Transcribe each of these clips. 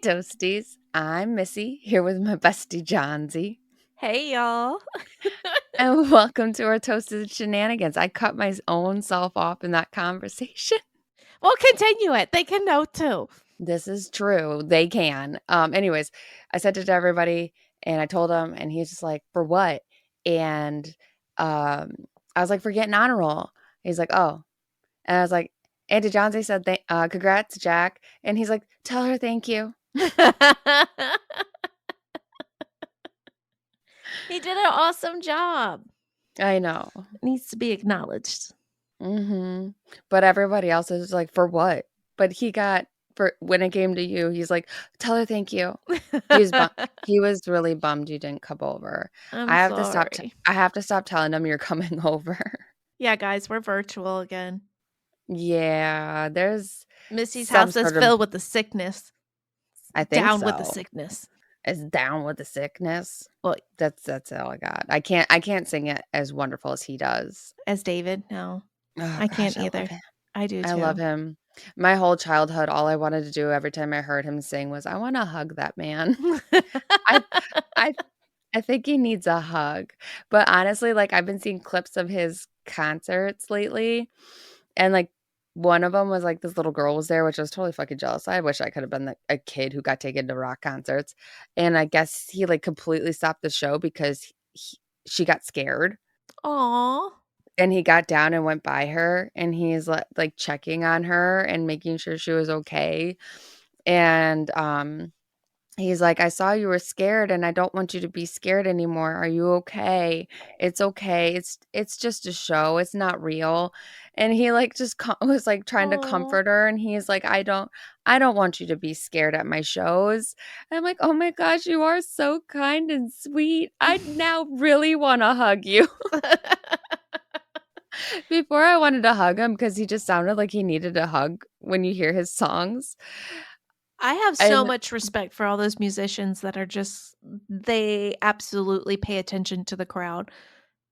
Toasties. I'm Missy, here with my bestie Johnsy. Hey, y'all. And welcome to our Toasted Shenanigans. I cut my own self off in that conversation. Well, continue it. They can know too. This is true. They can. Anyways, I sent it to everybody and I told him, and he's just like, for what? And I was like, for getting on a roll. He's like, oh. And I was like, Auntie Johnsy said, congrats, Jack. And he's like, tell her thank you. He did an awesome job. I know. It needs to be acknowledged. Mm-hmm. But everybody else is like, for what? But he got, for when it came to you, he's like, tell her thank you. He was really bummed you didn't come over. I'm I have sorry. I have to stop telling him you're coming over. Yeah, guys, we're virtual again. Yeah, there's Missy's some house is sort of- filled with the sickness. I think Down so. with the sickness. It's down with the sickness. Well, that's all I got. I can't sing it as wonderful as he does. as David, no. Oh, I can't gosh, either. I do too. I love him. My whole childhood, all I wanted to do every time I heard him sing was, I want to hug that man. I think he needs a hug. But honestly, like, I've been seeing clips of his concerts lately, and like one of them was like this little girl was there, which I was totally fucking jealous. I wish I could have been a kid who got taken to rock concerts. And I guess he like completely stopped the show because she got scared. Aw. And he got down and went by her, and he's like checking on her and making sure she was okay. And he's like, I saw you were scared and I don't want you to be scared anymore. Are you okay? It's okay. It's just a show. It's not real. And he like just was like trying to comfort her, and he's like, I don't want you to be scared at my shows. And I'm like, oh my gosh, you are so kind and sweet. I now really want to hug you. Before I wanted to hug him because he just sounded like he needed a hug when you hear his songs. I have so much respect for all those musicians that are just, they absolutely pay attention to the crowd.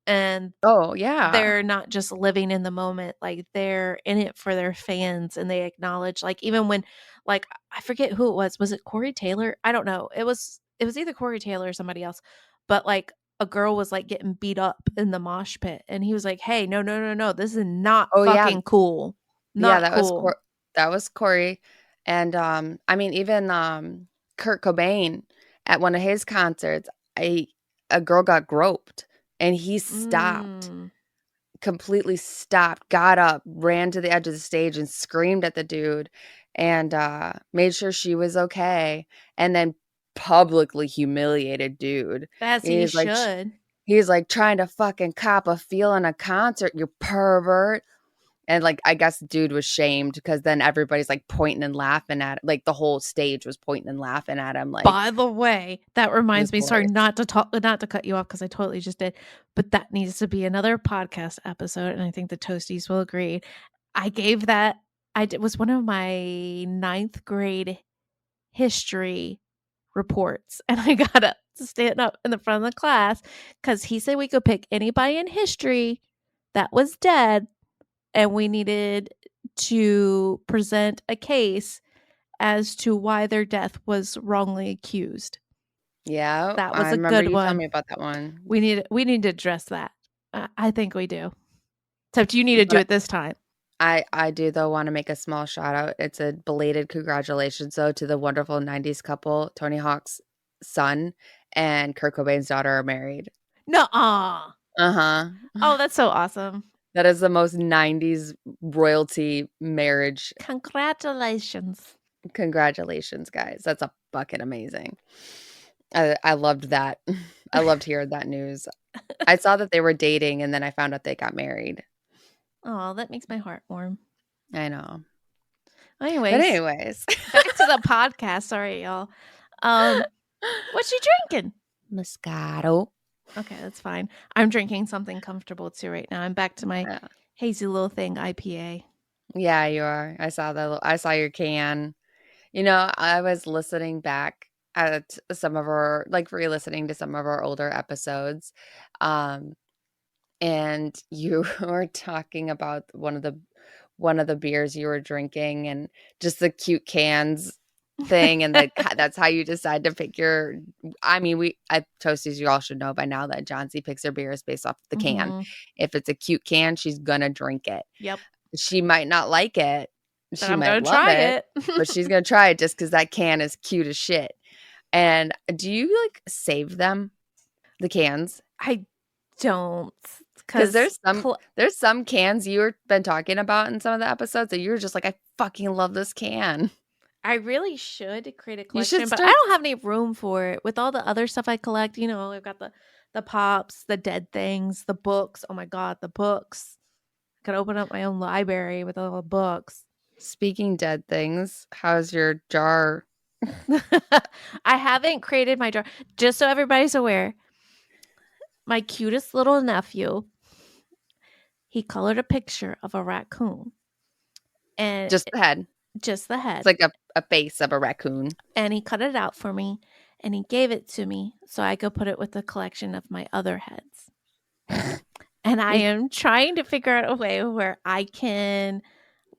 And oh, yeah. They're not just living in the moment. Like, they're in it for their fans, and they acknowledge, like, even when, like, I forget who it was. Was it Corey Taylor? I don't know. It was either Corey Taylor or somebody else. But like, a girl was like getting beat up in the mosh pit, and he was like, hey, no. This is not fucking cool. Not cool. That was Corey. And I mean, even Kurt Cobain at one of his concerts, a girl got groped, and he stopped, completely stopped, got up, ran to the edge of the stage and screamed at the dude, and made sure she was okay, and then publicly humiliated dude. As he should. He's like, trying to fucking cop a feel in a concert, you pervert. And like, I guess the dude was shamed because then everybody's like pointing and laughing at it. Like, the whole stage was pointing and laughing at him. Like, by the way, that reminds me, sorry, not to cut you off because I totally just did, but that needs to be another podcast episode, and I think the Toasties will agree. It was one of my 9th grade history reports, and I got to stand up in the front of the class because he said we could pick anybody in history that was dead, and we needed to present a case as to why their death was wrongly accused. Yeah, that was a good one. Tell me about that one. We need to address that. I think we do. Except you need to do it this time. I do, though, want to make a small shout out. It's a belated congratulations, though, to the wonderful 90s couple. Tony Hawk's son and Kurt Cobain's daughter are married. Nuh-uh. Uh-huh. Oh, that's so awesome. That is the most 90s royalty marriage. Congratulations. Congratulations, guys. That's a fucking amazing. I loved that. I loved hearing that news. I saw that they were dating, and then I found out they got married. Oh, that makes my heart warm. I know. Anyways. Back to the podcast. Sorry, y'all. What you drinking? Moscato. Okay, that's fine. I'm drinking something comfortable too right now. I'm back to my hazy little thing IPA. Yeah, you are. I saw your can. You know, I was listening back at some of our, like, re-listening to some of our older episodes, and you were talking about one of the beers you were drinking and just the cute cans thing, and that's how you decide to pick your. I mean, Toasties, you all should know by now that John C picks her beers based off the can. Mm-hmm. If it's a cute can, she's gonna drink it. Yep. She might not like it, But she I'm might gonna love try it, it. but she's gonna try it just because that can is cute as shit. And do you like save them, the cans? I don't, Because because there's some cans you've been talking about in some of the episodes that you're just like, I fucking love this can. I really should create a You should collection, but I start. don't have any room for it with all the other stuff I collect. I've got the pops, the dead things, the books. Oh my god, the books! I could open up my own library with all the books. Speaking dead things, how's your jar? I haven't created my jar. Just so everybody's aware, my cutest little nephew, he colored a picture of a raccoon and Just the head. just the It's head, like a face of a raccoon. and he cut it out for me and he gave it to me so I could put it with a collection of my other heads. And I You am trying to figure out a way where I can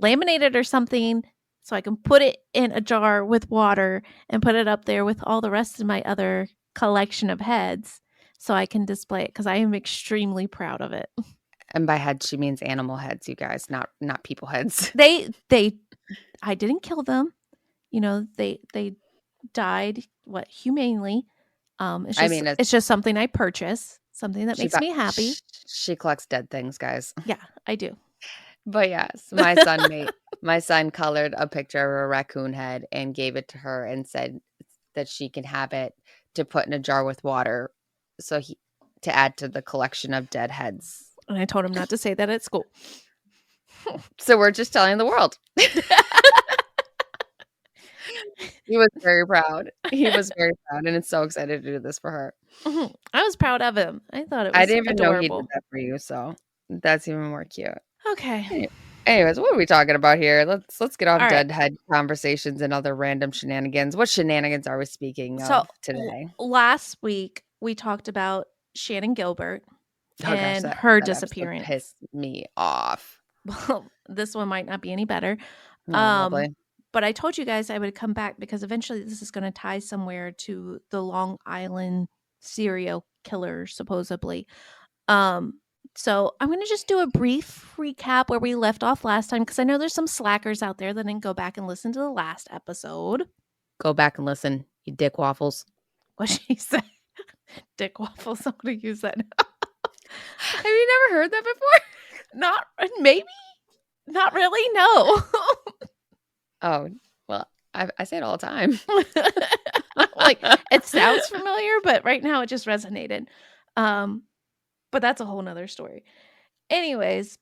laminate it or something so I can put it in a jar with water and put it up there with all the rest of my other collection of heads so I can display it because I am extremely proud of it. and by head she means animal heads, you guys, not people heads. They I didn't kill them. They died humanely. It's I just mean, it's just something I purchase, something that makes me happy. she collects dead things, guys. Yeah, I do. But yes, my son colored a picture of a raccoon head and gave it to her and said that she can have it to put in a jar with water, so he to add to the collection of dead heads. And I told him not to say that at school. So we're just telling the world. He was very proud. He was very proud and is so excited to do this for her. I was proud of him. I thought it I was didn't even know he did adorable. that for you, so that's even more cute. Okay. Any anyways, what are we talking about here? Let's get off All right. deadhead conversations and other random shenanigans. What shenanigans are we speaking So of today? last week we talked about Shannon Gilbert Oh gosh, and that her that episode disappearance. pissed me off. Well, this one might not be any better. Oh, Um, lovely. but I told you guys I would come back because eventually this is going to tie somewhere to the Long Island serial killer, supposedly. Um, so I'm going to just do a brief recap where we left off last time because I know there's some slackers out there that didn't go back and listen to the last episode. Go back and listen, you dick waffles. What she said. Dick waffles. I'm going to use that. Have you never heard that before? Not maybe. Not really. No. Oh, well, I say it all the time. Like it sounds familiar, but right now it just resonated. But that's a whole nother story. Anyways,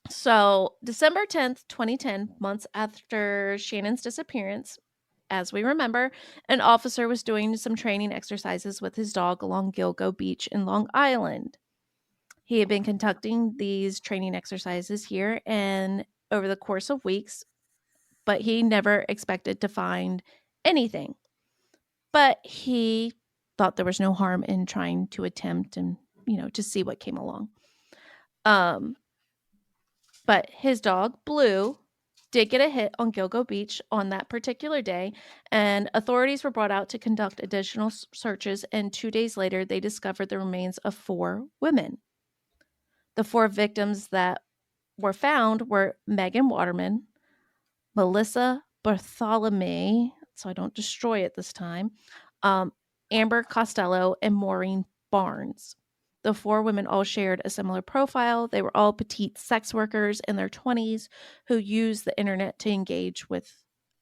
so December 10th, 2010, months after Shannon's disappearance, as we remember, an officer was doing some training exercises with his dog along Gilgo Beach in Long Island. He had been conducting these training exercises here and over the course of weeks, but he never expected to find anything. But he thought there was no harm in trying to attempt and, to see what came along. But his dog, Blue, did get a hit on Gilgo Beach on that particular day, and authorities were brought out to conduct additional searches, and 2 days later, they discovered the remains of 4 women. The 4 victims that were found were Megan Waterman, Melissa Bartholomew, so I don't destroy it this time, Amber Costello, and Maureen Barnes. The 4 women all shared a similar profile. They were all petite sex workers in their 20s who used the internet to engage with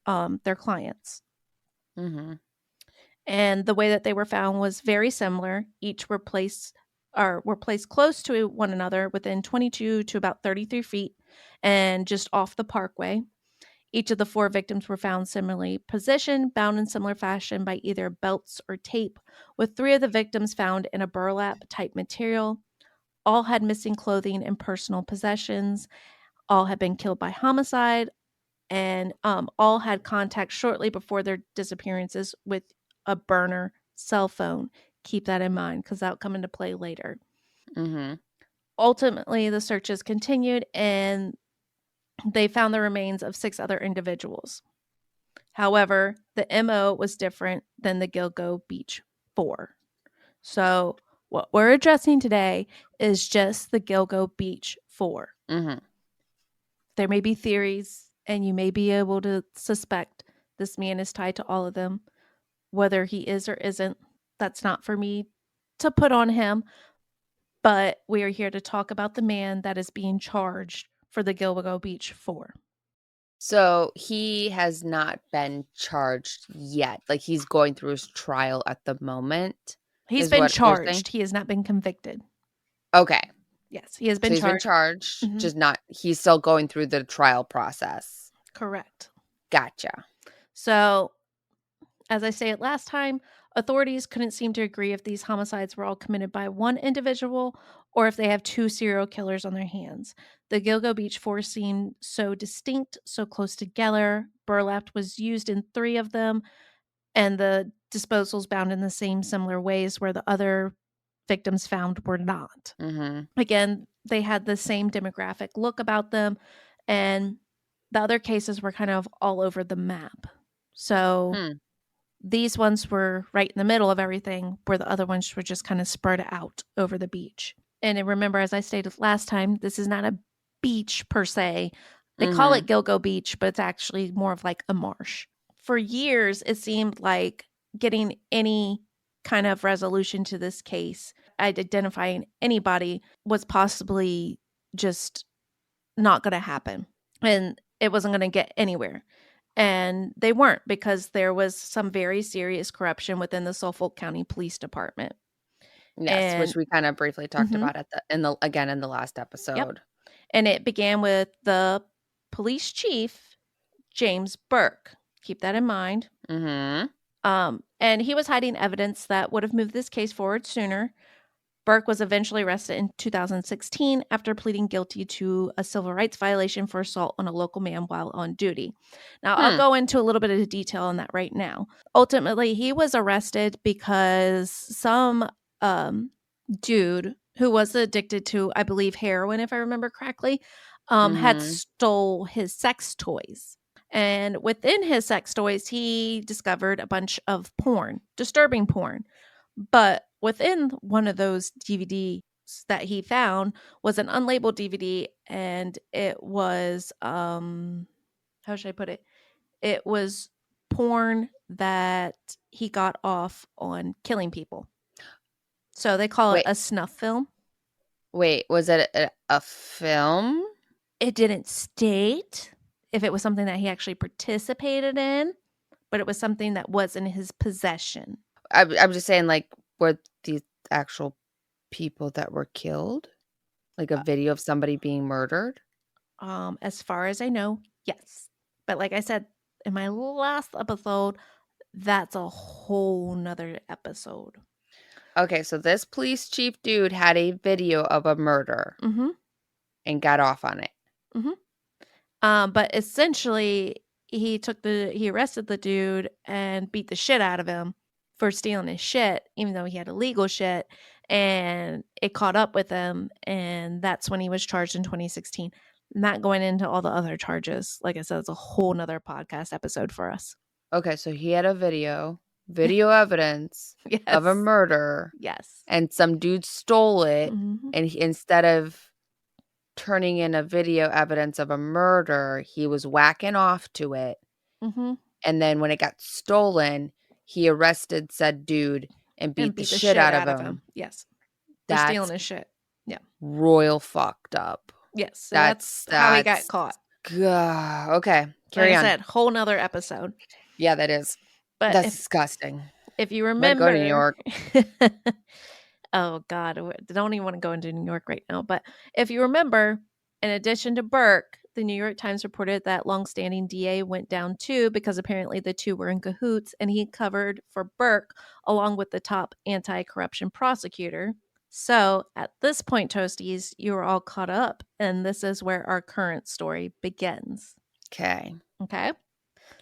their clients. Mm-hmm. And the way that they were found was very similar. Each were placed close to one another within 22 to about 33 feet and just off the parkway. Each of the 4 victims were found similarly positioned, bound in similar fashion by either belts or tape, with 3 of the victims found in a burlap-type material. All had missing clothing and personal possessions. All had been killed by homicide, and all had contact shortly before their disappearances with a burner cell phone. Keep that in mind because that'll come into play later. Mm-hmm. Ultimately, the searches continued, and they found the remains of 6 other individuals. However, the MO was different than the Gilgo Beach 4. So, what we're addressing today is just the Gilgo Beach 4. Mm-hmm. There may be theories, and you may be able to suspect this man is tied to all of them. Whether he is or isn't, that's not for me to put on him. But we are here to talk about the man that is being charged for the Gilgo Beach 4. So he has not been charged yet. Like he's going through his trial at the moment, He's is been what you're saying? charged. He has not been convicted. Okay. Yes, he has So been he's been charged. charged, Mhm. just not, he's still going through the trial process. Correct. Gotcha. So, as I said last time, authorities couldn't seem to agree if these homicides were all committed by one individual or if they have two serial killers on their hands. The Gilgo Beach 4 seemed so distinct, so close together. Burlap was used in 3 of them, and the disposals bound in the same similar ways where the other victims found were not. Mm-hmm. Again, they had the same demographic look about them, and the other cases were kind of all over the map. So Hmm. these ones were right in the middle of everything, where the other ones were just kind of spread out over the beach. And then remember, as I stated last time, this is not a beach per se. They call Mm-hmm. it Gilgo Beach, but it's actually more of like a marsh. For years, it seemed like getting any kind of resolution to this case, identifying anybody, was possibly just not going to happen. And it wasn't going to get anywhere. And they weren't, because there was some very serious corruption within the Suffolk County Police Department. Yes, which And we kind of briefly talked mhm, about at the in the last yep. episode. And it began with the police chief, James Burke. Keep that in mind. Mm-hmm. And he was hiding evidence that would have moved this case forward sooner. Burke was eventually arrested in 2016 after pleading guilty to a civil rights violation for assault on a local man while on duty. Now, I'll Hmm. go into a little bit of detail on that right now. Ultimately, he was arrested because some dude who was addicted to, I believe, heroin, if I remember correctly, had Mm-hmm. stole his sex toys. And within his sex toys, he discovered a bunch of porn, disturbing porn. But within one of those DVDs that he found was an unlabeled DVD, and it was how should I put it? It was porn that he got off on killing people. So they call it Wait, a snuff film. wait, was it a film? It didn't state if it was something that he actually participated in, but it was something that was in his possession. I'm just saying, like, were these actual people that were killed? Like a video of somebody being murdered? As far as I know, yes. But like I said in my last episode, that's a whole nother episode. Okay, so this police chief dude had a video of a murder Mm-hmm. and got off on it. Mm-hmm. But essentially, he arrested the dude and beat the shit out of him for stealing his shit, even though he had illegal shit, and it caught up with him, and that's when he was charged in 2016. Not going into all the other charges. Like I said, it's a whole nother podcast episode for us. Okay, so he had a video evidence of a Yes. murder, Yes. and some dude stole it, Mm-hmm. and instead of turning in a video evidence of a murder, he was whacking off to it. Mm-hmm. And then when it got stolen, he arrested said dude and And beat the beat the shit shit out of out of him. him. Yes. For stealing That's his shit. Yeah. royal fucked up. Yes. So That's that's how he got caught. okay, Like carry I on. said, whole nother episode. Yeah, that is. But That's disgusting. if you Way to go to New remember, York. oh God, don't even want to go into New York right now. But if you remember, in addition to Burke, the New York Times reported that longstanding DA went down too, because apparently the two were in cahoots, and he covered for Burke along with the top anti-corruption prosecutor. So at this point, Toasties, you are all caught up, and this is where our current story begins. Okay. Okay.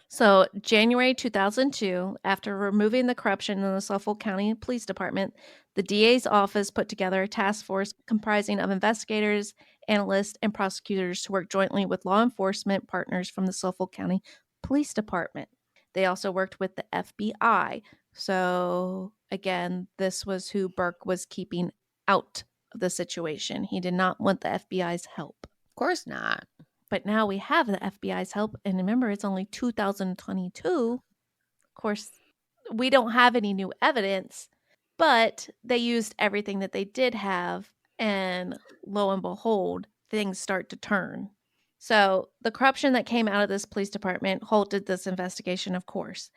So, January 2002, after removing the corruption in the Suffolk County Police Department, the DA's office put together a task force comprising of investigators, analysts, and prosecutors to work jointly with law enforcement partners from the Suffolk County Police Department. They also worked with the FBI. So, again, this was who Burke was keeping out of the situation. He did not want the FBI's help. Of course not. But now we have the FBI's help. And remember, it's only 2022. Of course, we don't have any new evidence, but they used everything that they did have. And lo and behold, things start to turn. So the corruption that came out of this police department halted this investigation, of course.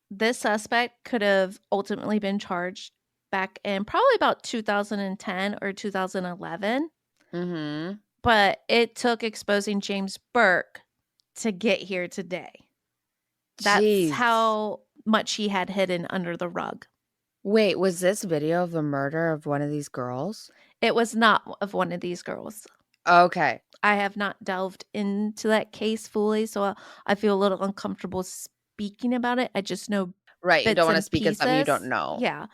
This suspect could have ultimately been charged back in probably about 2010 or 2011. Mm-hmm. But it took exposing James Burke to get here today. That's Jeez. how much he had hidden under the rug. Wait, was this video of the murder of one of these girls? It was not of one of these girls. Okay. I have not delved into that case fully, so I feel a little uncomfortable speaking about it. I just know Right, you don't bits wanna and speak of something you don't pieces. know. Yeah.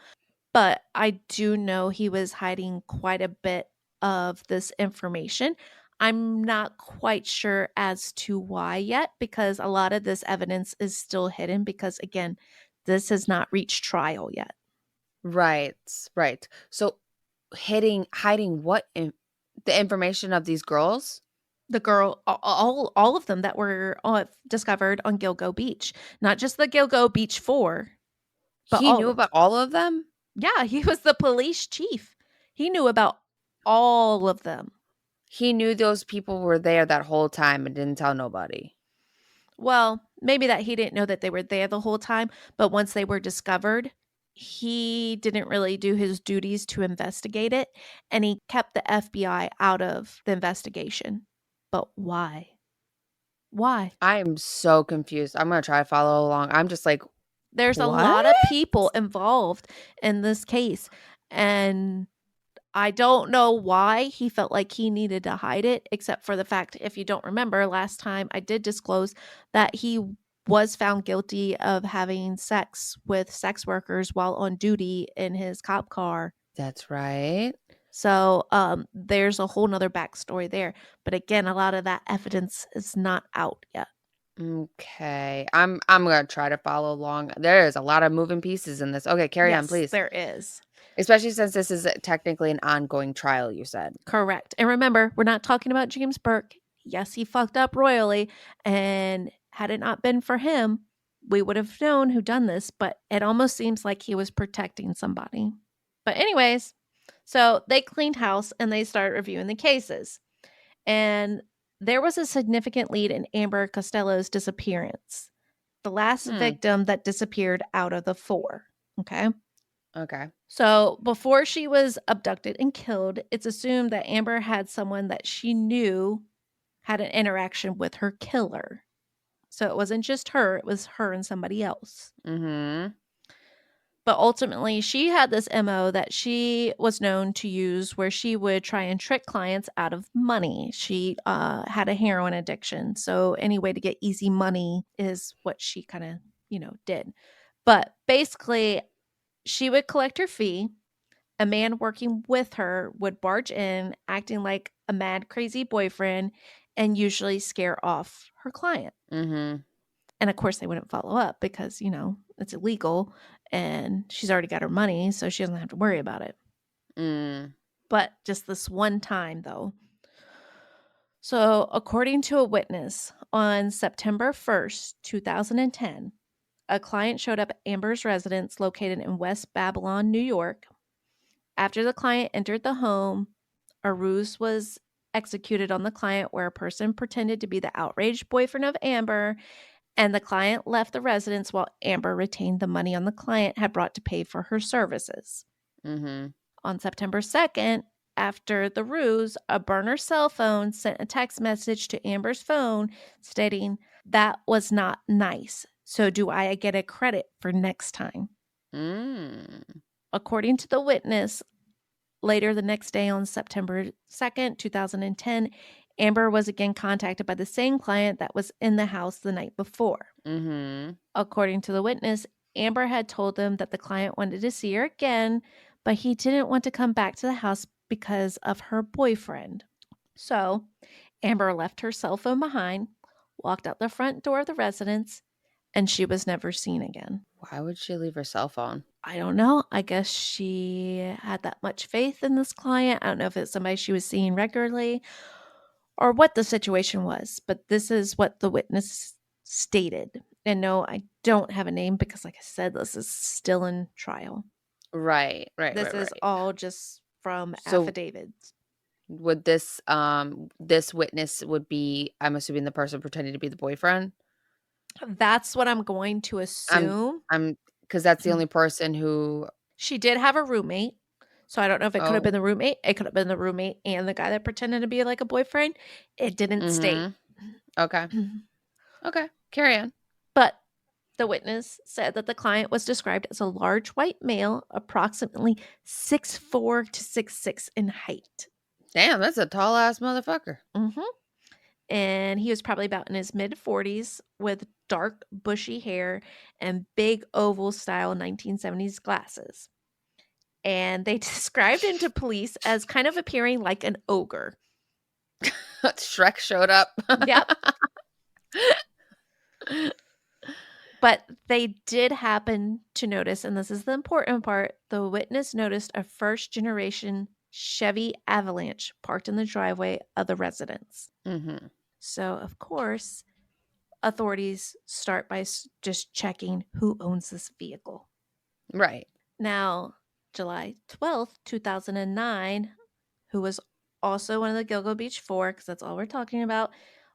But I do know he was hiding quite a bit of this information. I'm not quite sure as to why yet, because a lot of this evidence is still hidden because, again, this has not reached trial yet. Right, right. So, hiding what in the information of these girls? The girl, all of them that were discovered on Gilgo Beach, not just the Gilgo Beach 4, but He all of knew them. about all of them? Yeah, he was the police chief. He knew about all of them. He knew those people were there that whole time and didn't tell nobody. Well, maybe that he didn't know that they were there the whole time, but once they were discovered, he didn't really do his duties to investigate it, and he kept the FBI out of the investigation. But why? Why? I am so confused. I'm gonna try to follow along. I'm just like, There's a "What?" lot of people involved in this case, and I don't know why he felt like he needed to hide it, except for the fact, if you don't remember, last time I did disclose that he was found guilty of having sex with sex workers while on duty in his cop car. That's right. So there's a whole nother backstory there. But again, a lot of that evidence is not out yet. Okay. I'm gonna try to follow along. There is a lot of moving pieces in this. Okay, carry on, Yes, please. there is. Especially since this is technically an ongoing trial, you said. Correct. And remember, we're not talking about James Burke. Yes, he fucked up royally. And had it not been for him, we would have known who done this, but it almost seems like he was protecting somebody. But anyways, so they cleaned house and they started reviewing the cases. And there was a significant lead in Amber Costello's disappearance, the last Hmm. victim that disappeared out of the 4. Okay. Okay. So before she was abducted and killed, it's assumed that Amber had someone that she knew had an interaction with her killer. So it wasn't just her, it was her and somebody else. Mm-hmm. But ultimately, she had this MO that she was known to use where she would try and trick clients out of money. She had a heroin addiction. So any way to get easy money is what she kind of, did. But basically, she would collect her fee. A man working with her would barge in, acting like a mad, crazy boyfriend, and usually scare off her client. Mm-hmm. And of course, they wouldn't follow up because, it's illegal and she's already got her money, so she doesn't have to worry about it. Mm. But just this one time, though. So, according to a witness, on September 1st, 2010, a client showed up at Amber's residence located in West Babylon, New York. After the client entered the home, a ruse was executed on the client where a person pretended to be the outraged boyfriend of Amber, and the client left the residence while Amber retained the money on the client had brought to pay for her services. Mm-hmm. On September 2nd, after the ruse, a burner cell phone sent a text message to Amber's phone stating, "That was not nice. So do I get a credit for next time?" Mm. According to the witness, later the next day on September 2nd, 2010, Amber was again contacted by the same client that was in the house the night before. Mm-hmm. According to the witness, Amber had told them that the client wanted to see her again, but he didn't want to come back to the house because of her boyfriend. So, Amber left her cell phone behind, walked out the front door of the residence, and she was never seen again. Why would she leave her cell phone? I don't know. I guess she had that much faith in this client. I don't know if it's somebody she was seeing regularly or what the situation was, but this is what the witness stated. And no, I don't have a name because, like I said, this is still in trial. Right, right, This right, is right. all just from So affidavits. would this witness would be, I'm assuming, the person pretending to be the boyfriend? That's what I'm going to I'm assume. I'm because that's the only person who. She did have a roommate. So I don't know if it could have been Oh, the roommate. It could have been the roommate and the guy that pretended to be like a boyfriend. It didn't state. mhm. Okay. Okay. Carry on. But the witness said that the client was described as a large white male, approximately 6'4" to 6'6" in height. Damn, that's a tall ass motherfucker. hmm And he was probably about in his mid 40s with dark, bushy hair and big oval style 1970s glasses. And they described him to police as kind of appearing like an ogre. Shrek showed up. Yep. But they did happen to notice, and this is the important part, the witness noticed a first generation Chevy Avalanche parked in the driveway of the residence. Mhm. So, of course, authorities start by just checking who owns this vehicle. Right. Now, July 12th, 2009, who was also one of the Gilgo Beach Four, because that's all we're talking about,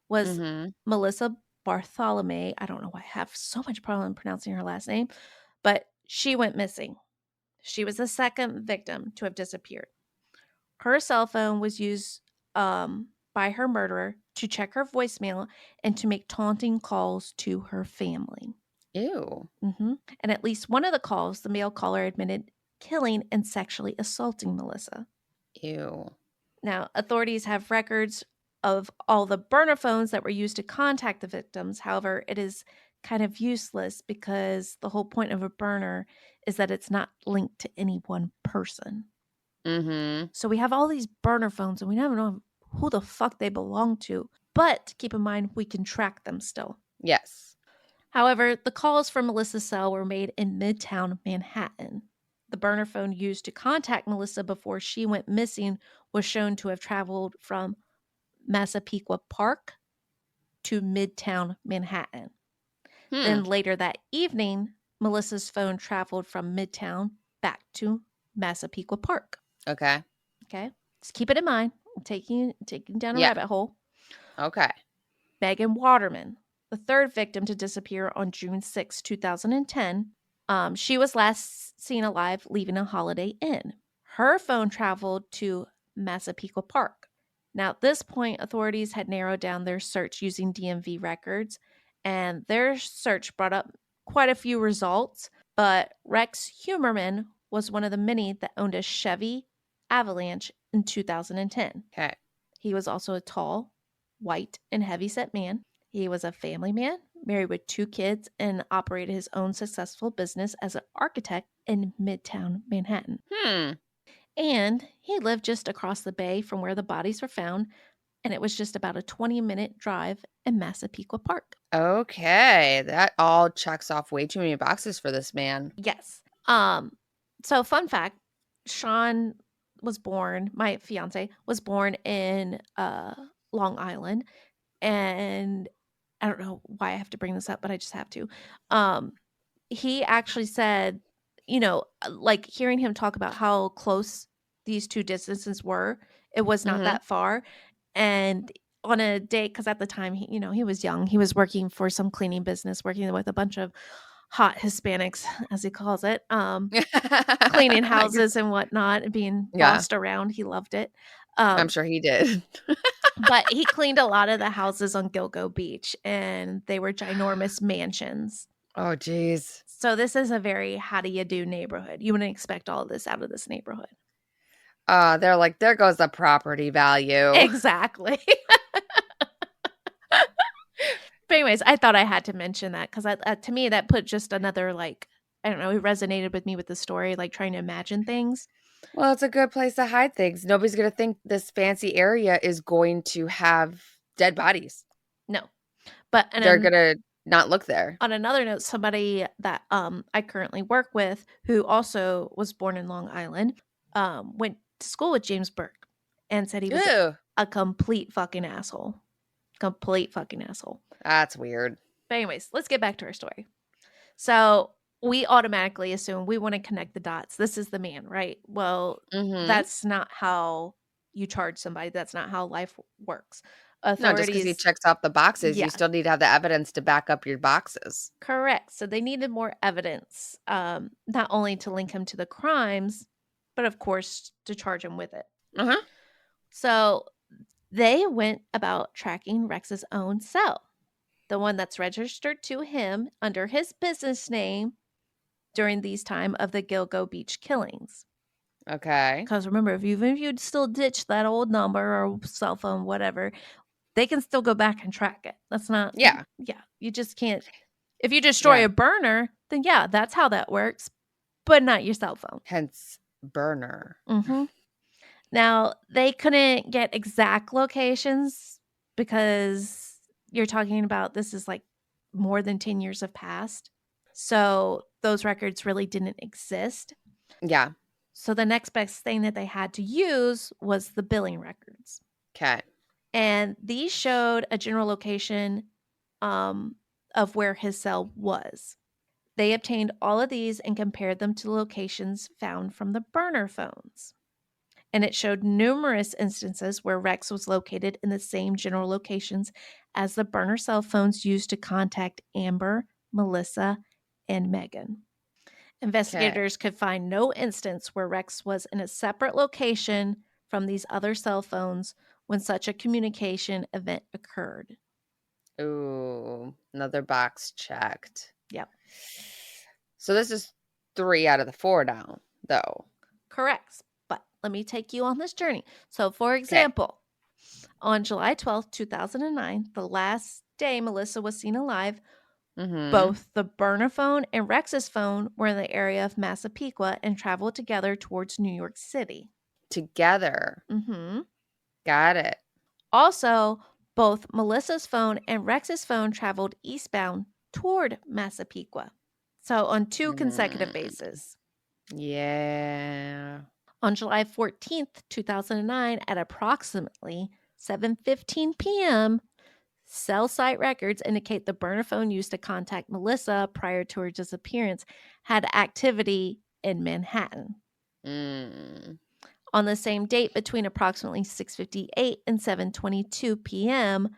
was Mhm. Melissa Bartholomew. I don't know why I have so much problem pronouncing her last name, but she went missing. She was the second victim to have disappeared. Her cell phone was used by her murderer to check her voicemail and to make taunting calls to her family. Ew. And at least one of the calls, the male caller admitted killing and sexually assaulting Melissa. Ew. Now, authorities have records of all the burner phones that were used to contact the victims. However, it is kind of useless because the whole point of a burner is that it's not linked to any one person. Mhm. So we have all these burner phones and we never know who the fuck they belong to. But keep in mind, we can track them still. Yes. However, the calls from Melissa's cell were made in Midtown Manhattan. The burner phone used to contact Melissa before she went missing was shown to have traveled from Massapequa Park to Midtown Manhattan. Hmm. Then later that evening, Melissa's phone traveled from Midtown back to Massapequa Park. Okay. Okay, just keep it in mind. I'm taking down a Yeah. rabbit hole. Okay. Megan Waterman, the third victim to disappear on June 6, 2010. She was last seen alive leaving a Holiday Inn. Her phone traveled to Massapequa Park. Now, at this point, authorities had narrowed down their search using DMV records, and their search brought up quite a few results. But Rex Heuermann was one of the many that owned a Chevy Avalanche in 2010. Okay. He was also a tall, white, and heavy-set man. He was a family man, married with 2 kids, and operated his own successful business as an architect in Midtown Manhattan. Hmm. And he lived just across the bay from where the bodies were found, and it was just about a 20-minute drive in Massapequa Park. Okay. That all checks off way too many boxes for this man. Yes. So fun fact, Sean was born, my fiance was born in Long Island, and I don't know why I have to bring this up, but I just have to. He actually said, like hearing him talk about how close these two distances were, it was not Mhm. that far. And on a day, because at the time, he was young, he was working for some cleaning business, working with a bunch of hot Hispanics, as he calls it, cleaning houses and whatnot, and being Yeah, bossed around. He loved it. I'm Um, sure he did. but he cleaned a lot of the houses on Gilgo Beach, and they were ginormous mansions. Oh, geez. So this is a very how do you do neighborhood. You wouldn't expect all of this out of this neighborhood. They're like, "There goes the property value." Exactly. But anyways, I thought I had to mention that because to me that put just another like I don't know, it resonated with me with the story, like trying to imagine things. Well, it's a good place to hide things. Nobody's gonna think this fancy area is going to have dead bodies. No, but and They're then gonna not look there? On another note, somebody that I currently work with, who also was born in Long Island, went to school with James Burke and said he was Ew. a complete fucking asshole. Complete fucking asshole. That's weird. But anyways, let's get back to our story. So we automatically assume we want to connect the dots. This is the man, right? Well, Mhm. that's not how you charge somebody. That's not how life works. No, just because he Authorities, checks off the boxes, you yeah, still need to have the evidence to back up your boxes. correct. So they needed more evidence, not only to link him to the crimes, but of course to charge him with it. Uh-huh. So they went about tracking Rex's own cell, the one that's registered to him under his business name during these time of the Gilgo Beach killings. Okay. Because remember, if you'd still ditch that old number or cell phone, whatever, they can still go back and track it. That's not, Yeah. yeah, you just can't. If you destroy Yeah. a burner, then yeah, that's how that works, but not your cell phone. Hence burner. Mm-hmm. Now, they couldn't get exact locations because you're talking about this is like more than 10 years have passed. So those records really didn't exist. Yeah. So the next best thing that they had to use was the billing records. Okay. And these showed a general location of where his cell was. They obtained all of these and compared them to locations found from the burner phones. And it showed numerous instances where Rex was located in the same general locations as the burner cell phones used to contact Amber, Melissa, and Megan. Okay. Investigators could find no instance where Rex was in a separate location from these other cell phones when such a communication event occurred. Ooh, another box checked. Yep. So this is 3 out of the 4 now, though. Correct. But let me take you on this journey. So, for Okay. example, on July 12th, 2009, the last day Melissa was seen alive, Mhm. both the burner phone and Rex's phone were in the area of Massapequa and traveled together towards New York City. Together. Mm-hmm. Got it. Also, both Melissa's phone and Rex's phone traveled eastbound toward Massapequa. So, on 2 consecutive Mm, bases. yeah. On July 14th, 2009, at approximately 7:15 p.m., cell site records indicate the burner phone used to contact Melissa prior to her disappearance had activity in Manhattan. Mm. On the same date, between approximately 6:58 and 7:22 p.m.,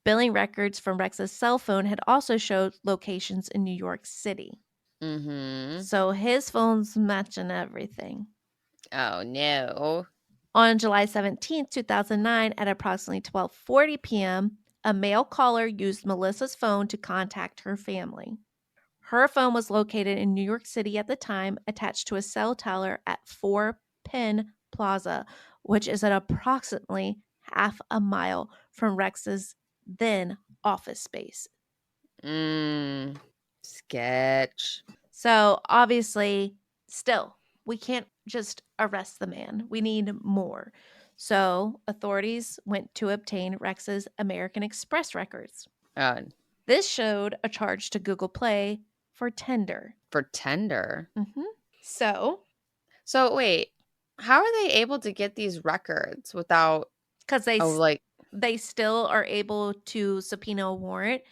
billing records from Rex's cell phone had also showed locations in New York City. Mhm. So his phone's matching everything. Oh, no. On July 17th, 2009, at approximately 12:40 p.m., a male caller used Melissa's phone to contact her family. Her phone was located in New York City at the time, attached to a cell tower at 4 Penn Plaza, which is at approximately half a mile from Rex's then office space. Mm. Sketch. So obviously, still, we can't just arrest the man. We need more. So authorities went to obtain Rex's American Express records. Oh, This showed a charge to Google Play for tender. for tender. Mm-hmm. So, So wait, how are they able to get these records without because oh, like, they still are able to subpoena a warrant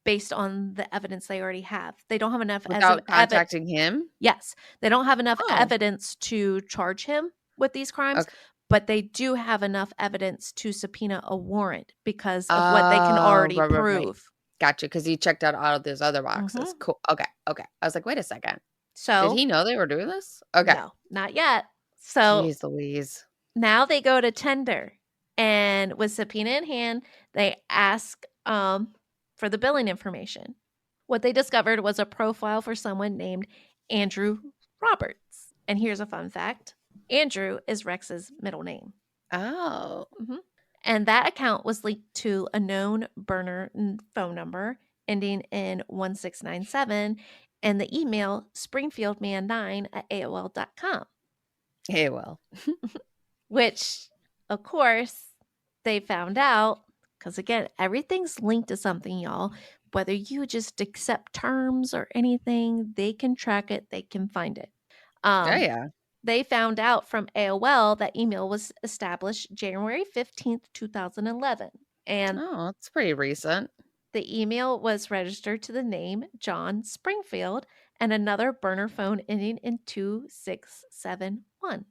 based on the evidence they already have. They don't have enough as of without contacting him? Yes, they don't have enough Oh, evidence to charge him with these crimes, okay. but they do have enough evidence to subpoena a warrant because of what they can Oh, already right. prove. Gotcha, because he checked out all of those other Mm-hmm. boxes. Cool. Okay, okay. I was like, "Wait a second. Did So, he know they were doing this?" Okay. no, not yet. So Jeez Louise. now they go to tender, and with subpoena in hand, they ask for the billing information. What they discovered was a profile for someone named Andrew Roberts. And here's a fun fact: Andrew is Rex's middle name. Oh. Mhm. And that account was linked to a known burner phone number ending in 1697 and the email springfieldman9 at AOL.com, Hey, well. which, of course, they found out because, again, everything's linked to something, y'all. whether you just accept terms or anything, they can track it, they can find it. Oh, yeah. They found out from AOL that email was established January 15th, 2011. And Oh, it's pretty recent. the email was registered to the name John Springfield and another burner phone ending in 2671.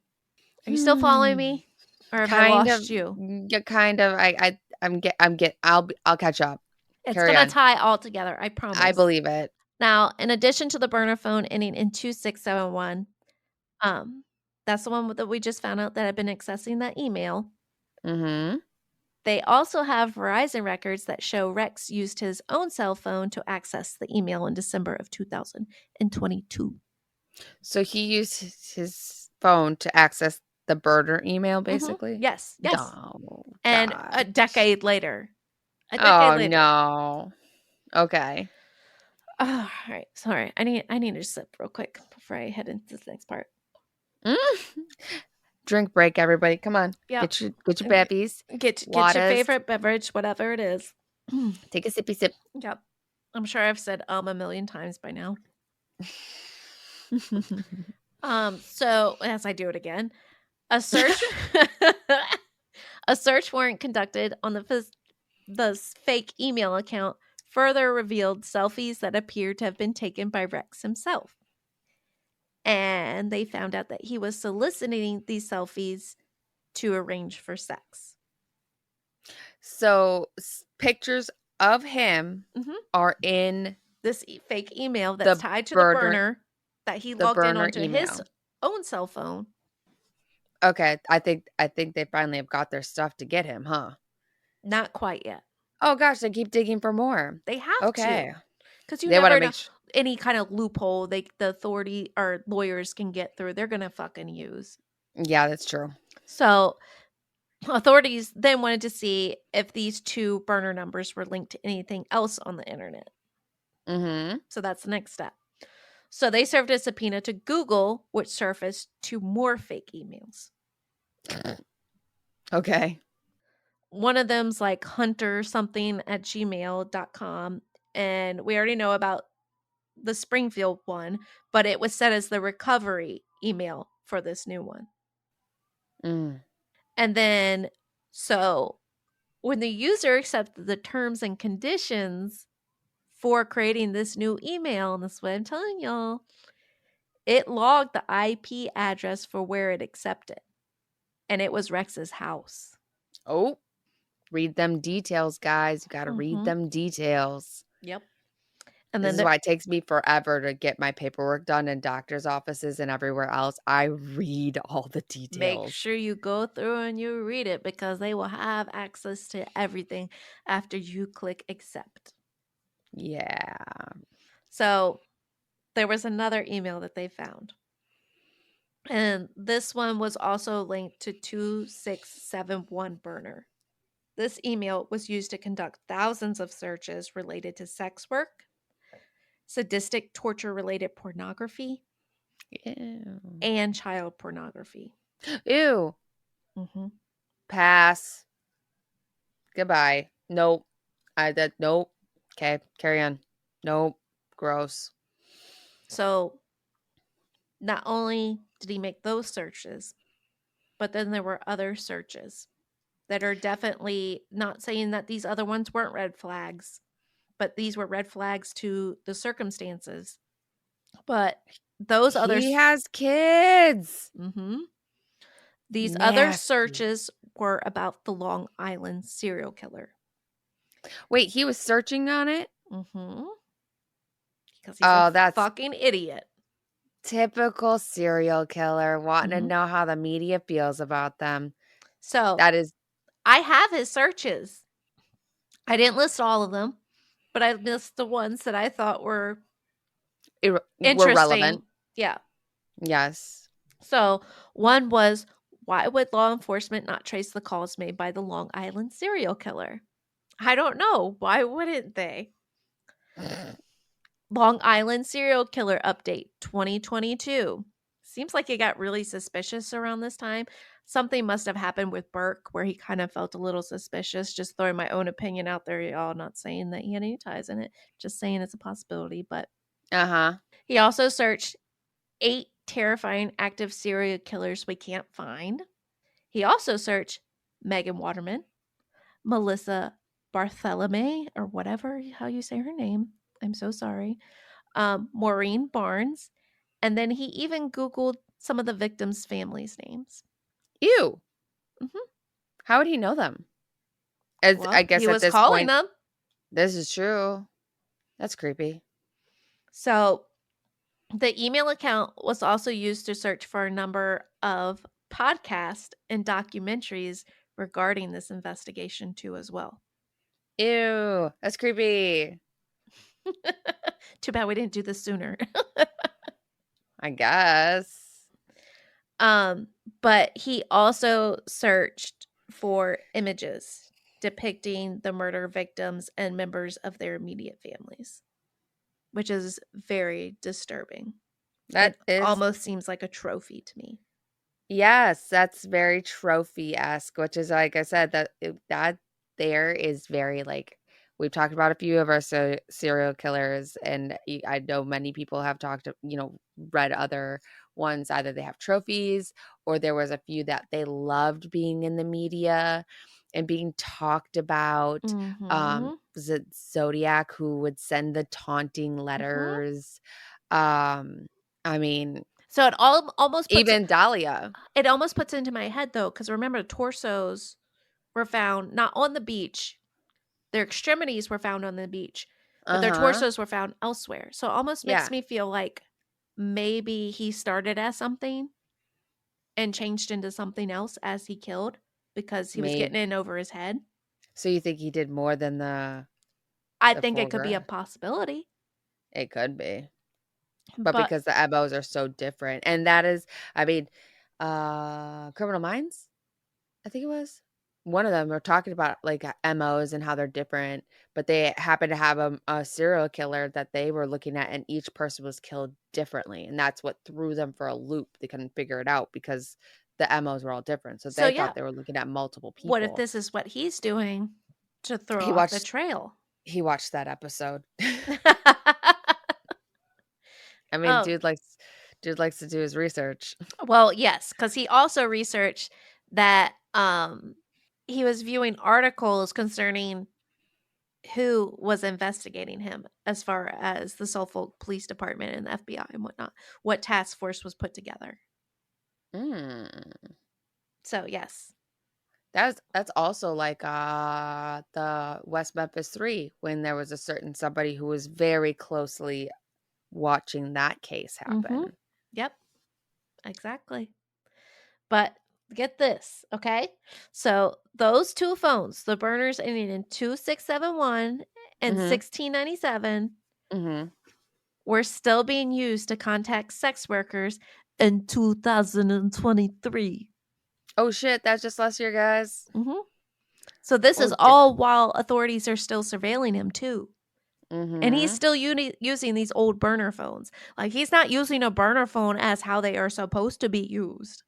Are you still following Hmm. me? Or have I Kind of. lost you? Yeah, kind of. I'll catch up. It's Carry going to on. tie all together, I I promise. believe it. Now, in addition to the burner phone ending in 2671, um, that's the one that we just found out that had been accessing that email. Mm-hmm. They also have Verizon records that show Rex used his own cell phone to access the email in December of 2022. So he used his phone to access the burner email, basically? Yes, yes. Oh, And a God. decade later. A decade Oh, later. no. Okay. Oh, all right. Sorry. I need to sip real quick before I head into this next part. Mm. Drink break, everybody. Come on. Yep. Get your babbies. Get your Waters. favorite beverage, whatever it is. Take a sippy sip. Yep. I'm sure I've said a million times by now. So as I do it again, a search a search warrant conducted on the fake email account further revealed selfies that appear to have been taken by Rex himself. And they found out that he was soliciting these selfies to arrange for sex. So pictures of him are in This fake email that's the tied to the burner burner that he the logged in burner onto his email. own cell phone. Okay, I think they finally have got their stuff to get him, huh? Not quite yet. Oh gosh, they keep digging for more. They have Okay. to. Because you They wanna never know make sh any kind of loophole the authority or lawyers can get through. They're going to fucking use. Yeah, that's true. So authorities then wanted to see if these two burner numbers were linked to anything else on the internet. Mhm. So that's the next step. So they served a subpoena to Google, which surfaced two more fake emails. Okay. One of them's like hunter something at gmail.com. And we already know about the Springfield one, but it was set as the recovery email for this new one. Mm. And then, so when the user accepted the terms and conditions for creating this new email, and this is what I'm telling y'all, it logged the IP address for where it accepted. And it was Rex's house. Oh, read them details, guys. You gotta read them details. Yep. And This then is why it takes me forever to get my paperwork done in doctor's offices and everywhere else. I read all the make details. sure you go through and you read it because they will have access to everything after you click accept. Yeah. So there was another email that they found. And this one was also linked to 2671 burner. This email was used to conduct thousands of searches related to sex work, sadistic torture related pornography, Ew. and child pornography. Ew. Pass. Goodbye. Nope. Nope. Okay, carry on. Nope. Gross. So not only did he make those searches, but then there were other searches that are definitely not saying that these other ones weren't red flags, but these were red flags to the circumstances. But those He others, has kids. these other Nasty. searches were about the Long Island serial killer. Wait, he was searching on it? Because he's a Oh, that's fucking idiot. typical serial killer wanting to know how the media feels about them. So That is I have his searches. I didn't list all of them, but I list the ones that I thought were were interesting. relevant. Yeah. Yes. So one was, why would law enforcement not trace the calls made by the Long Island serial killer? I don't know. Why wouldn't they? Long Island serial killer update 2022. seems like he got really suspicious around this time. Something must have happened with Burke where he kind of felt a little suspicious. Just throwing my own opinion out there, y'all. Not saying that he had any ties in it, just saying it's a possibility. But Uh-huh. he also searched 8 terrifying active serial killers we can't find. He also searched Megan Waterman, Melissa Barthelemy, or whatever how you say her name. I'm so sorry. Maureen Barnes, and then he even Googled some of the victims' families' names. Ew. Hmm. How would he know them? As I Well, guess he at was this calling point, them. this is true. That's creepy. So the email account was also used to search for a number of podcasts and documentaries regarding this investigation too as well. Ew. That's creepy. Too bad we didn't do this sooner. I guess. Um, but he also searched for images depicting the murder victims and members of their immediate families, which is very disturbing. That It is, almost seems like a trophy to me. yes, that's very trophy-esque, which is like I said, that there is very like we've talked about a few of our serial killers, and I know many people have talked, read other ones. Either they have trophies, or there was a few that they loved being in the media and being talked about. Mm-hmm. Was it Zodiac who would send the taunting Mm-hmm. letters? Um, I mean, So it almost puts even Dahlia. into my head though, because remember, torsos were found not on the beach. Their extremities were found on the beach, but their Uh-huh. torsos were found elsewhere. So it almost makes Yeah, me feel like maybe he started as something and changed into something else as he killed because he was maybe. getting in over his head. So you think he did more than I the think it could be a forger? possibility. It could be. But But because the MOs are so different. And that is, I mean, Criminal Minds, I think it was. One of them were talking about like MOs and how they're different, but they happen to have a serial killer that they were looking at, and each person was killed differently. And that's what threw them for a loop. They couldn't figure it out because the MOs were all different. So so they yeah, thought they were looking at multiple what if people. this is what he's doing to throw He off the watched trail? he watched that episode. I mean, um, dude likes to do his research. well, yes, because he also researched that he was viewing articles concerning who was investigating him as far as the Suffolk Police Department and the FBI and whatnot, what task force was put together. Mm. So yes. That's also like the West Memphis 3 when there was a certain somebody who was very closely watching that case Mm-hmm. happen. Yep, exactly. But get this, okay? So those two phones, the burners ending in 2671 and Mhm. 1697, Mhm. were still being used to contact sex workers in 2023. Oh shit, that's just last year, guys. Mm-hmm. So this Oh is damn. all while authorities are still surveilling him too. And he's Mhm. still using these old burner phones. Like he's not using a burner phone as how they are supposed to be used.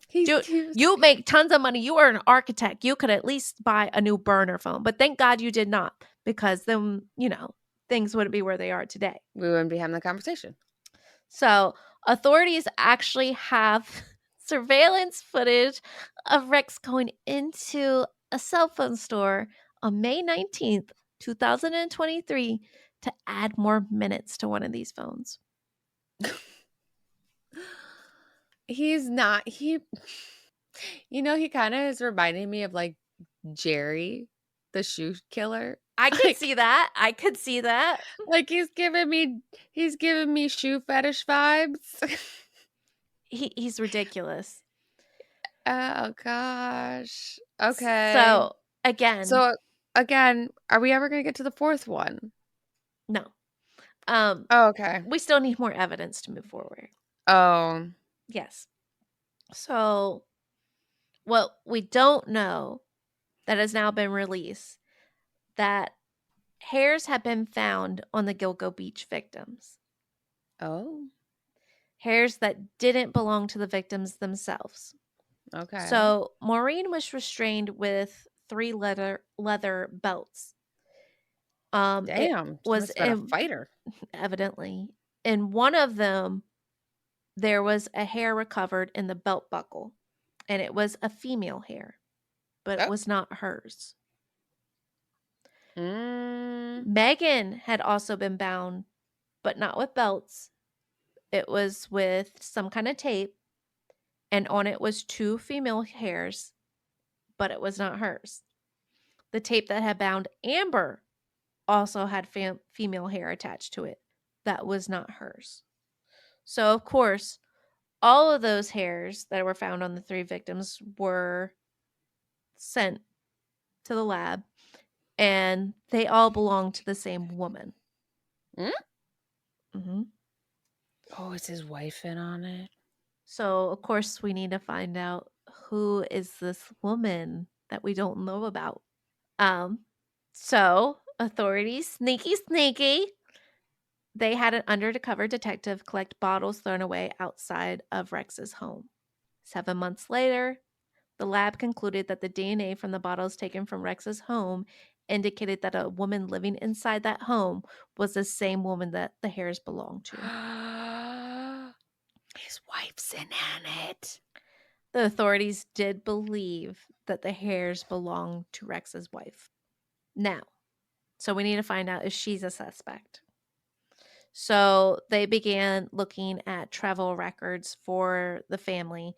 He's Dude, cute. you make tons of money. You are an architect. You could at least buy a new burner phone. But thank God you did not, because then, things wouldn't be where they are today. We wouldn't be having the conversation. So, authorities actually have surveillance footage of Rex going into a cell phone store on May 19th, 2023 to add more minutes to one of these phones. He's not he he kind of is reminding me of like Jerry, the shoe killer. I could Like see that. I could see that. like he's giving me shoe fetish vibes. He's ridiculous. Oh gosh. Okay. So, again, So again, are we ever gonna get to the fourth one? no. Um Oh, okay. we still need more evidence to move forward. Oh. Yes. So, what we don't know that has now been released, that hairs have been found on the Gilgo Beach victims. Oh. hairs that didn't belong to the victims themselves. Okay. So Maureen was restrained with 3 leather belts. It Damn, she was must have been a fighter. evidently in one of them there was a hair recovered in the belt buckle, and it was a female hair, but it Oh. was not hers. Mm. Megan had also been bound, but not with belts. It was with some kind of tape, and on it was 2 female hairs, but it was not hers. The tape that had bound Amber also had female hair attached to it. That was not hers. So, of course, all of those hairs that were found on the 3 victims were sent to the lab, and they all belonged to the same woman. Mm? Mm-hmm. Oh, is his wife in on it? So, of course, we need to find out who is this woman that we don't know about. Um, so authorities, sneaky, they had an undercover detective collect bottles thrown away outside of Rex's home. 7 months later, the lab concluded that the DNA from the bottles taken from Rex's home indicated that a woman living inside that home was the same woman that the hairs belonged to. His wife's in on it. The authorities did believe that the hairs belonged to Rex's wife. Now, so we need to find out if she's a suspect. So they began looking at travel records for the family,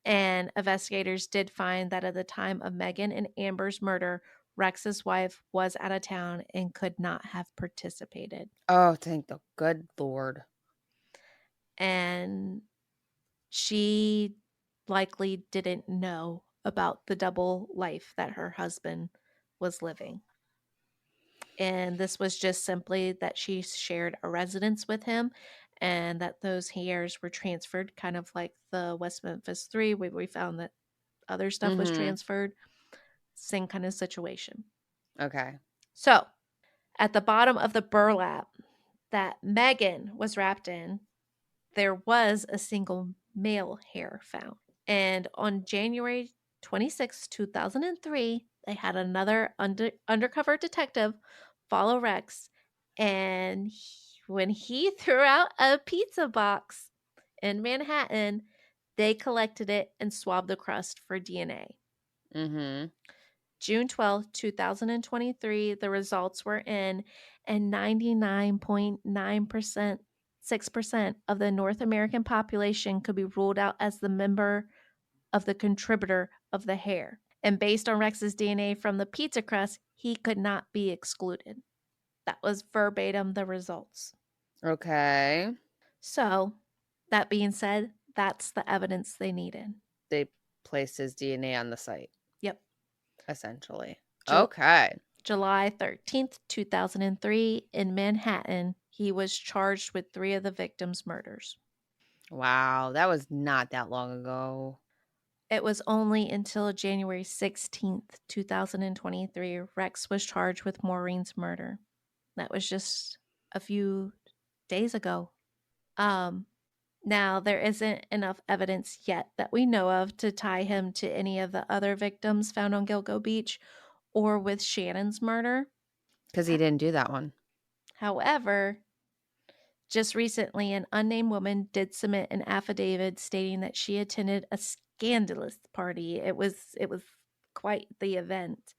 and investigators did find that at the time of Megan and Amber's murder, Rex's wife was out of town and could not have participated. Oh, thank the good Lord. And she likely didn't know about the double life that her husband was living. And this was just simply that she shared a residence with him and that those hairs were transferred, kind of like the West Memphis 3, where we found that other stuff was Mm-hmm. transferred. Same kind of situation. Okay. So, at the bottom of the burlap that Megan was wrapped in, there was a single male hair found. And on January 26, 2003, they had another undercover detective follow Rex. And when he threw out a pizza box in Manhattan, they collected it and swabbed the crust for DNA. Mm-hmm. June 12th, 2023, the results were in, and 99.9%, 6% of the North American population could be ruled out as the member of the contributor of the hair. And based on Rex's DNA from the pizza crust, he could not be excluded. That was verbatim the results. Okay. So, that being said, that's the evidence they needed. They placed his DNA on the site, Yep. essentially. Ju- Okay. July 13th, 2003, in Manhattan, he was charged with 3 of the victims' murders. Wow, that was not that long ago. It was only until January 16th, 2023, Rex was charged with Maureen's murder. That was just a few days ago. Um, Now, there isn't enough evidence yet that we know of to tie him to any of the other victims found on Gilgo Beach or with Shannon's murder. Because he didn't do that one. However, just recently, an unnamed woman did submit an affidavit stating that she attended a scandalous party. It was quite the event.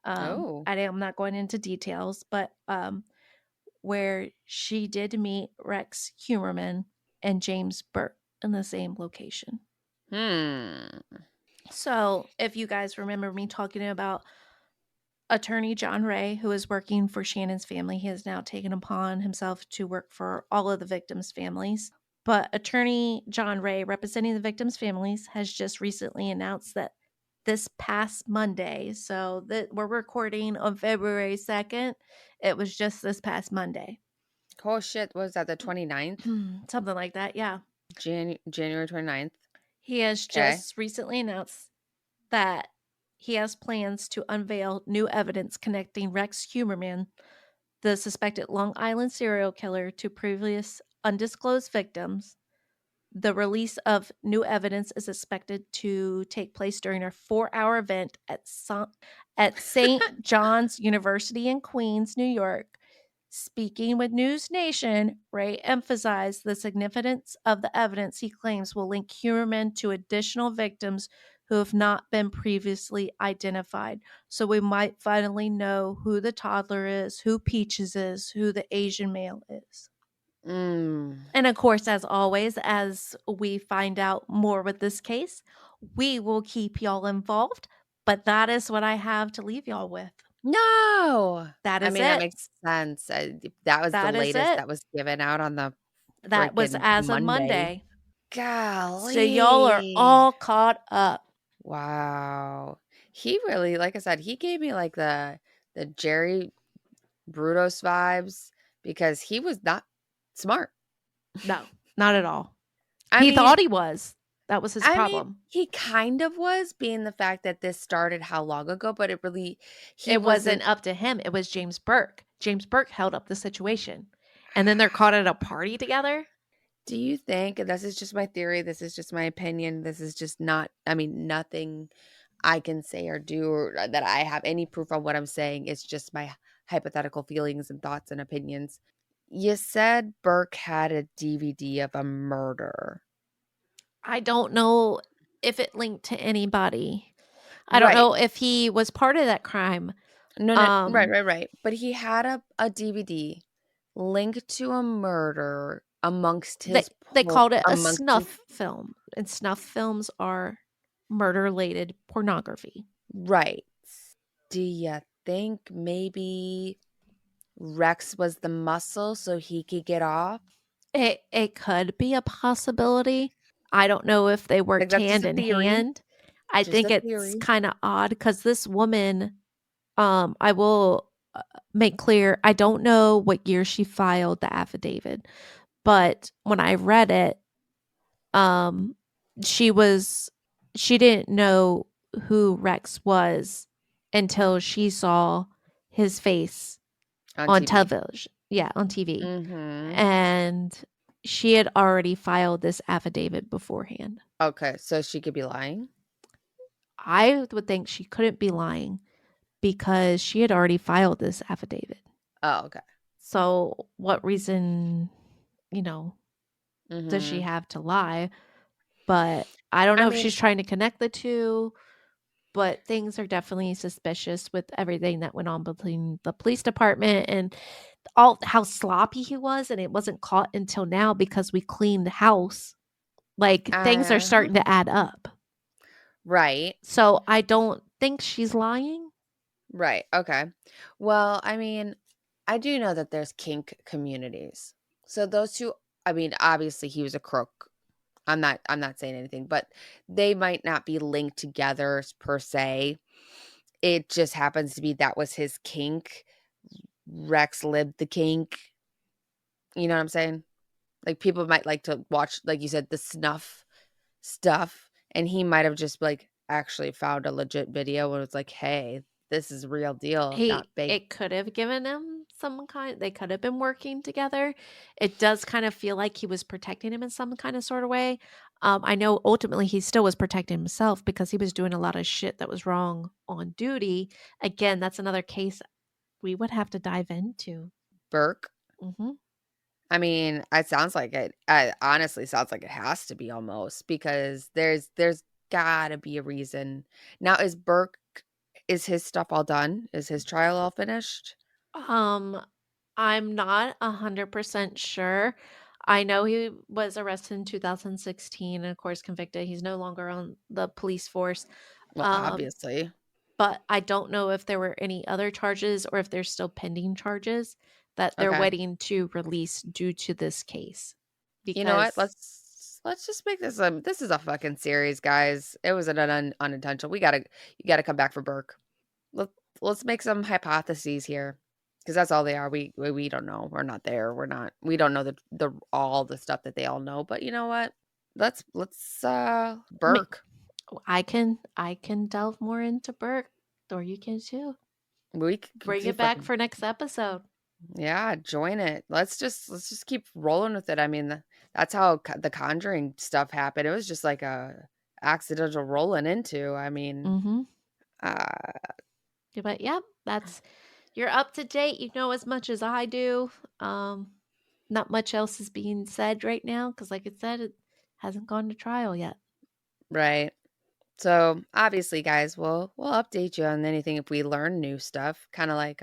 Oh. I'm not going into details, but where she did meet Rex Heuermann and James Burt in the same location. Hmm. So, if you guys remember me talking about attorney John Ray, who is working for Shannon's family, he has now taken upon himself to work for all of the victims' families. But attorney John Ray, representing the victims' families, has just recently announced that this past Monday, so that we're recording on February 2nd, it was just this past Monday. Oh, shit. What was that, the 29th? Something like that, yeah. January 29th. He has Okay. just recently announced that he has plans to unveil new evidence connecting Rex Heuermann, the suspected Long Island serial killer, to previous undisclosed victims, The release of new evidence is expected to take place during a 4-hour event at St. John's University in Queens, New York. Speaking with News Nation, Ray emphasized the significance of the evidence he claims will link Heuermann to additional victims who have not been previously identified. So we might finally know who the toddler is, who Peaches is, who the Asian male is. Mm. And of course, as always, as we find out more with this case, we will keep y'all involved. But that is what I have to leave y'all with. No! That I is mean, that it. makes sense. That was the That is latest it. that was given out on the That was freaking as of Monday. Monday. So y'all are Golly. all caught up. Wow. He really, like I said, he gave me like the Jerry Brutos vibes because he was not smart. No, not at all. I He mean thought he was. That was his I mean, problem. he kind of was, being the fact that this started how long ago, but it really he It wasn't. wasn't up to him. It was James Burke. James Burke held up the situation. And then they're caught at a party together. Do you think, and this is just my theory, this is just my opinion, this is just not, I mean, nothing I can say or do or that I have any proof on what I'm saying. It's just my hypothetical feelings and thoughts and opinions. You said Burke had a DVD of a murder. I don't know if it linked to anybody. I don't Right. know if he was part of that crime. No, no, right, Um, right, right. But he had a DVD linked to a murder amongst they his they called it a amongst his, snuff film, and snuff films are murder-related pornography. right. Do you think maybe Rex was the muscle so he could get off? It could be a possibility. I don't know if they Like, worked that's just hand a in theory. hand. I Just think a it's theory. kinda odd because this woman, I will, make clear, I don't know what year she filed the affidavit, but when I read it, um, she was she didn't know who Rex was until she saw his face On on TV. television. Yeah, on TV. Mhm. And she had already filed this affidavit beforehand. Okay, so she could be lying? I would think she couldn't be lying because she had already filed this affidavit. Oh, okay. So, what reason, you know, does she Mhm. have to lie? But I don't I know if mean, she's trying to connect the two, but things are definitely suspicious with everything that went on between the police department and all how sloppy he was, and it wasn't caught until now because we cleaned the house. Like, things are uh starting to add up. right. So, I don't think she's lying. Right. Okay. Well, I mean, I do know that there's kink communities. So those two, I mean, obviously he was a crook. I'm not saying anything, but they might not be linked together per se. It just happens to be that was his kink. Rex lived the kink. You know what I'm saying? Like, people might like to watch, like you said, the snuff stuff, and he might have just, like, actually found a legit video and it's like, "Hey, this is real deal, not bait." It could have given him some kind they could have been working together. It does kind of feel like he was protecting him in some kind of sort of way. I know ultimately he still was protecting himself because he was doing a lot of shit that was wrong on duty. Again, that's another case we would have to dive into. Burke? Mhm. I mean, it sounds like it honestly sounds like it has to be almost because there's gotta be a reason. Now is his stuff all done? Is his trial all finished? Um, I'm not 100% sure. I know he was arrested in 2016 and of course convicted. He's no longer on the police force. Well, Um, obviously. but I don't know if there were any other charges or if there's still pending charges that they're Okay. waiting to release due to this case. You know what? Because Let's just make this is a fucking series, guys. It was an unintentional. You gotta come back for Burke. Let let's make some hypotheses here, because that's all they are. We don't know. We're not there. We don't know the all the stuff that they all know. But you know what? Let's me, Burke. I can delve more into Burke, or you can too. We Bring keep it back fucking, for next episode. yeah, join it. Let's just keep rolling with it. I mean, That's how The Conjuring stuff happened. It was just like a accidental rolling into. I mean, Mhm. uh, Yeah, but yep, you're up to date. You know as much as I do. Not much else is being said right now because, like I said, it hasn't gone to trial yet. right. So obviously, guys, we'll update you on anything if we learn new stuff. Kind of like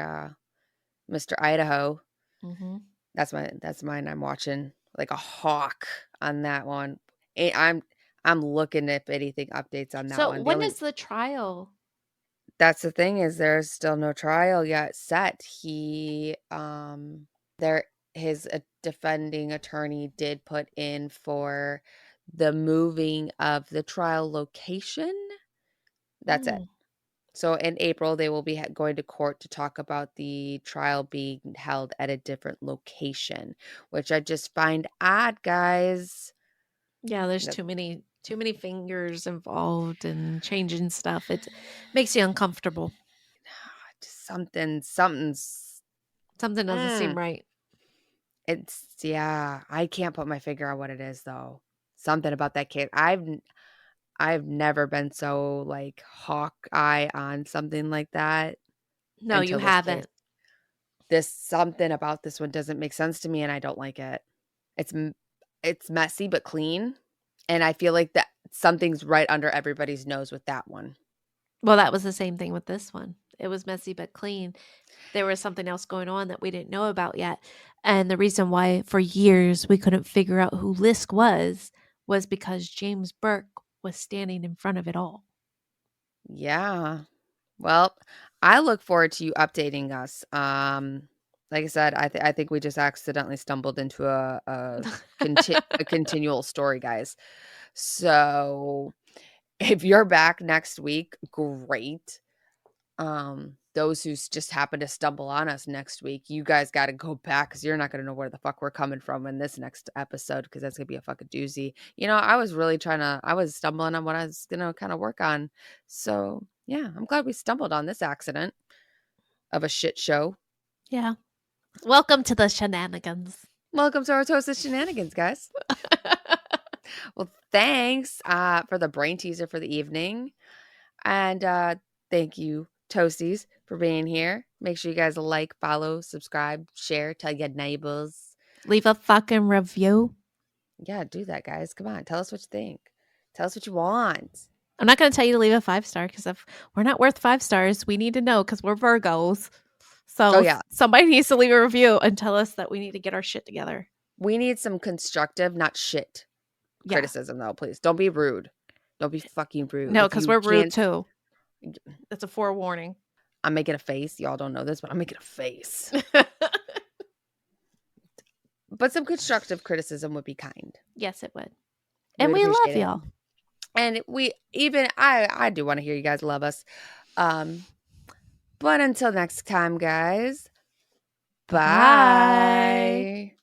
Mr. Idaho. Mhm. That's mine. I'm watching like a hawk on that one. I'm looking if anything updates on that So one. The when only is the trial? That's the thing is there's still no trial yet set. There his defending attorney did put in for the moving of the trial location. That's it. Mm. So in April, they will be going to court to talk about the trial being held at a different location, which I just find odd, guys. Yeah, there's That too many fingers involved and changing stuff. It makes you uncomfortable. just something's Something doesn't seem mm, right. yeah, I can't put my finger on what it is though. Something about that kid. I've never been so like hawk eye on something like that No, you until this case. haven't. This something about this one doesn't make sense to me and I don't like it. It's m it's messy but clean, and I feel like that something's right under everybody's nose with that one. Well, that was the same thing with this one. It was messy but clean. There was something else going on that we didn't know about yet. And the reason why for years we couldn't figure out who Lisk was because James Burke was standing in front of it all. Yeah. Well, I look forward to you updating us. Like I said, I think we just accidentally stumbled into a continual story, guys. So, if you're back next week, great. Those who just happen to stumble on us next week, you guys got to go back because you're not going to know where the fuck we're coming from in this next episode because that's going to be a fucking doozy. I was really I was stumbling on what I was going to kind of work on. So, yeah, I'm glad we stumbled on this accident of a shit show. Yeah. Welcome to the shenanigans. Welcome to our Toasted Shenanigans, guys. Well, thanks for the brain teaser for the evening. And thank you, Toasties, for being here. Make sure you guys like, follow, subscribe, share, tell your neighbors. Leave a fucking review. Yeah, do that, guys. Come on, tell us what you think. Tell us what you want. I'm not going to tell you to leave a 5-star because if we're not worth 5 stars, we need to know because we're Virgos. Oh, So yeah. somebody needs to leave a review and tell us that we need to get our shit together. We need some constructive, not shit Yeah. criticism, though, please. Don't be rude. Don't be fucking rude. No, If because you we're rude can't, too. That's a forewarning. I'm making a face. Y'all don't know this, but I'm making a face. But some constructive criticism would be kind. Yes, it would. We And would we love appreciate it. y'all. And I do want to hear you guys love us. But until next time, guys, Bye-bye. bye.